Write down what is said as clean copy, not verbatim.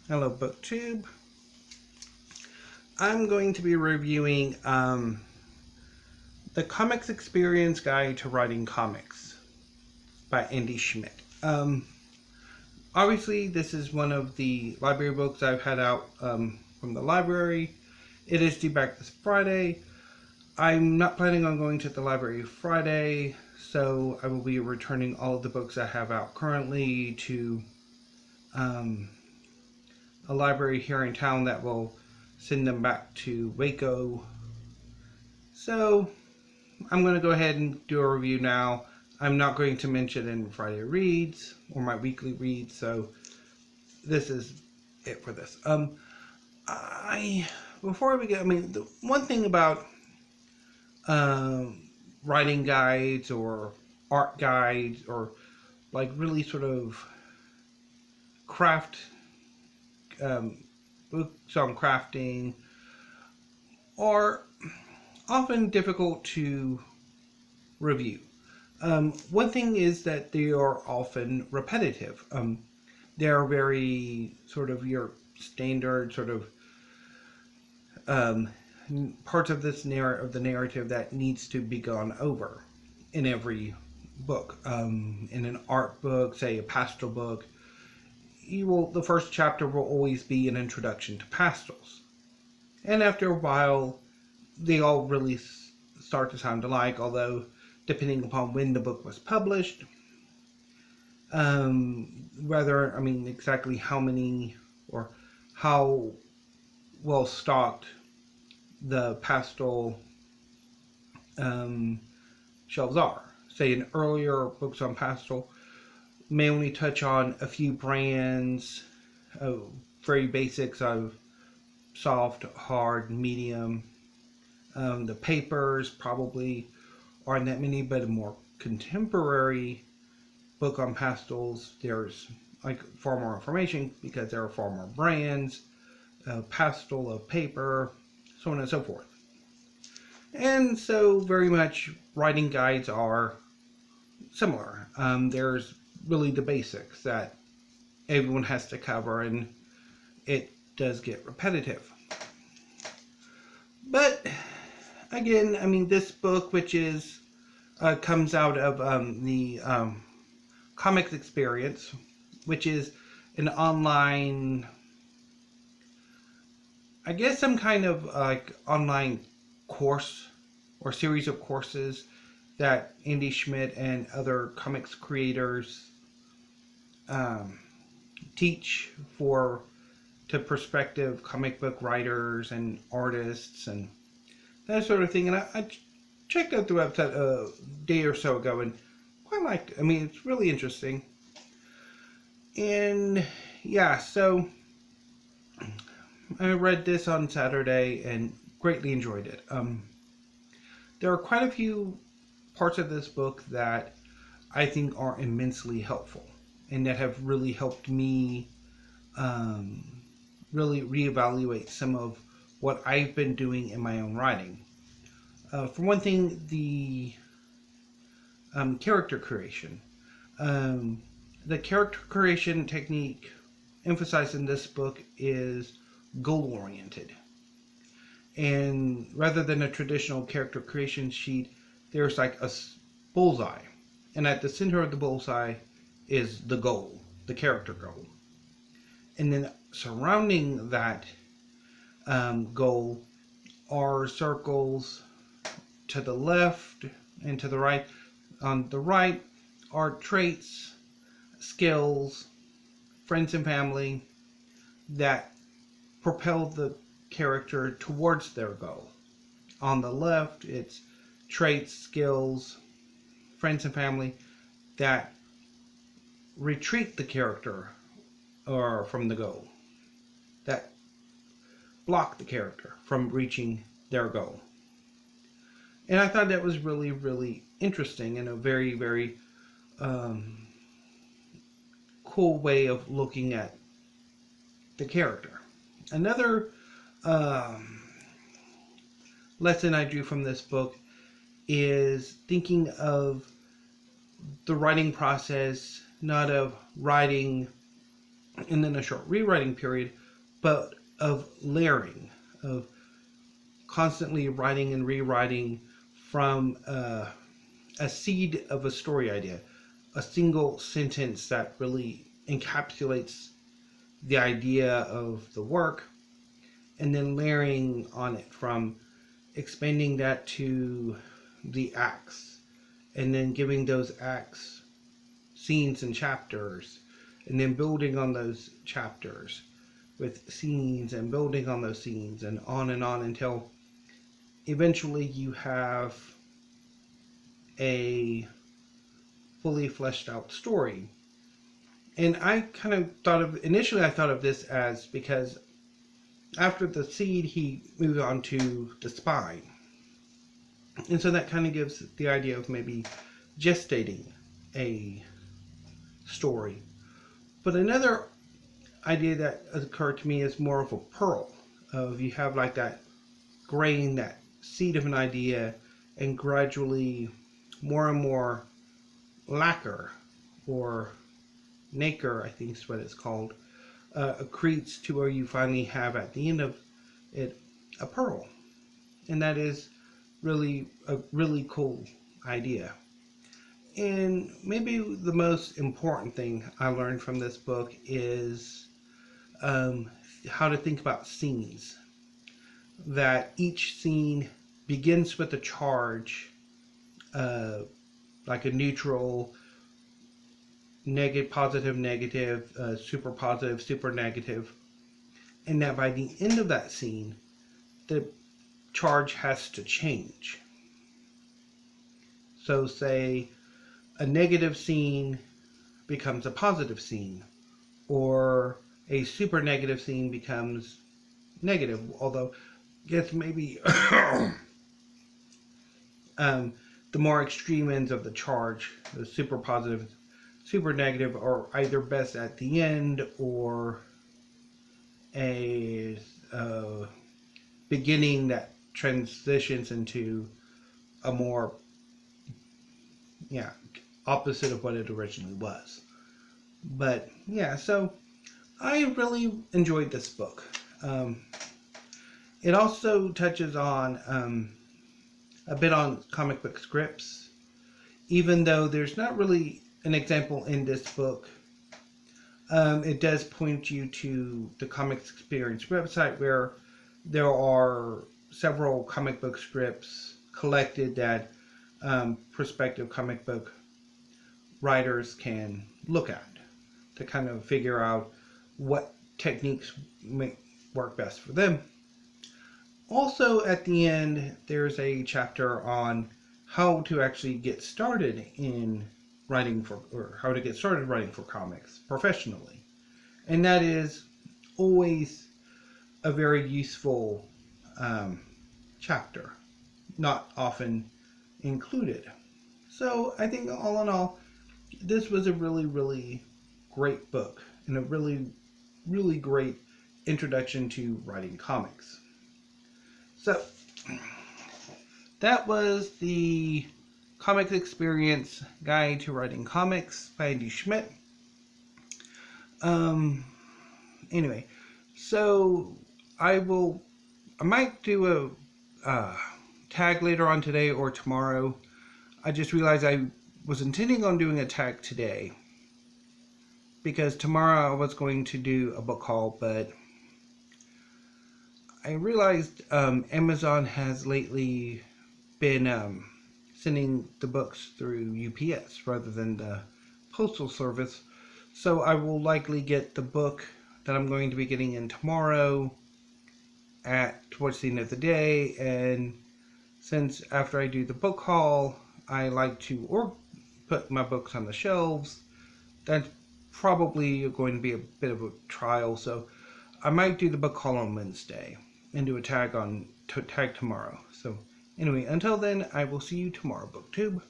Hello, BookTube. I'm going to be reviewing the Comics Experience Guide to Writing Comics by Andy Schmidt. Obviously, this is one of the library books I've had out from the library. It is due back this Friday. I'm not planning on going to the library Friday, so I will be returning all of the books I have out currently to a library here in town that will send them back to Waco. So I'm going to go ahead and do a review now. I'm not going to mention in Friday Reads or my weekly reads, so this is it for this. Before we get, the one thing about writing guides or art guides or like really sort of craft books on crafting are often difficult to review. One thing is that they are often repetitive. They're very sort of your standard sort of parts of this the narrative that needs to be gone over in every book. In an art book, say a pastel book, the first chapter will always be an introduction to pastels, and after a while, they all really start to sound alike. Although, depending upon when the book was published, exactly how many or how well stocked the pastel shelves are. Say, in earlier books on pastel may only touch on a few brands, very basics of soft, hard, medium. The papers probably aren't that many, but a more contemporary book on pastels, there's like far more information because there are far more brands, pastel of paper, so on and so forth. And so very much writing guides are similar. There's really the basics that everyone has to cover, and it does get repetitive. But again, this book, which is comes out of the Comics Experience, which is an online, I guess, some kind of like online course or series of courses that Andy Schmidt and other comics creators teach to prospective comic book writers and artists and that sort of thing. And I checked out the website a day or so ago and quite liked it. It's really interesting. And yeah, so I read this on Saturday and greatly enjoyed it. There are quite a few parts of this book that I think are immensely helpful and that have really helped me really reevaluate some of what I've been doing in my own writing. For one thing, the character creation. The character creation technique emphasized in this book is goal-oriented. And rather than a traditional character creation sheet, there's like a bullseye. And at the center of the bullseye is the goal, the character goal. And then surrounding that goal are circles to the left and to the right. On the right are traits, skills, friends and family that propel the character towards their goal. On the left, it's traits, skills, friends and family that retreat the character from the goal, that block the character from reaching their goal. And I thought that was really, really interesting and a very, very cool way of looking at the character. Another lesson I drew from this book is thinking of the writing process, not of writing and then a short rewriting period, but of layering, of constantly writing and rewriting from a seed of a story idea, a single sentence that really encapsulates the idea of the work, and then layering on it from expanding that to the acts, and then giving those acts scenes and chapters, and then building on those chapters with scenes and building on those scenes and on until eventually you have a fully fleshed out story. And I kind of initially I thought of this as, because after the seed he moved on to the spine. And so that kind of gives the idea of maybe gestating a story. But another idea that occurred to me is more of a pearl, of you have like that grain, that seed of an idea, and gradually more and more lacquer, or nacre I think is what it's called, accretes to where you finally have at the end of it a pearl. And that is really a really cool idea. And maybe the most important thing I learned from this book is how to think about scenes. That each scene begins with a charge, like a neutral, negative, positive, negative, super positive, super negative, and that by the end of that scene, the charge has to change. So say a negative scene becomes a positive scene, or a super negative scene becomes negative, although I guess maybe the more extreme ends of the charge, the super positive, super negative, are either best at the end, or a beginning that transitions into a more opposite of what it originally was. But yeah, so I really enjoyed this book. It also touches on a bit on comic book scripts, even though there's not really an example in this book. It does point you to the Comics Experience website, where there are several comic book scripts collected that prospective comic book writers can look at to kind of figure out what techniques may work best for them. Also, at the end, there's a chapter on how to actually get started in writing for, or how to get started writing for comics professionally. And that is always a very useful chapter, not often included. So I think all in all, this was a really, really great book, and a really, really great introduction to writing comics. So that was the Comics Experience Guide to Writing Comics by Andy Schmidt. Anyway, so I might do a tag later on today or tomorrow. I just realized I was intending on doing a tag today, because tomorrow I was going to do a book haul, but I realized Amazon has lately been sending the books through UPS rather than the postal service. So I will likely get the book that I'm going to be getting in tomorrow towards the end of the day. And since after I do the book haul, I like to put my books on the shelves, that's probably going to be a bit of a trial. So I might do the book haul on Wednesday and do a tag tomorrow. So anyway, until then, I will see you tomorrow, BookTube.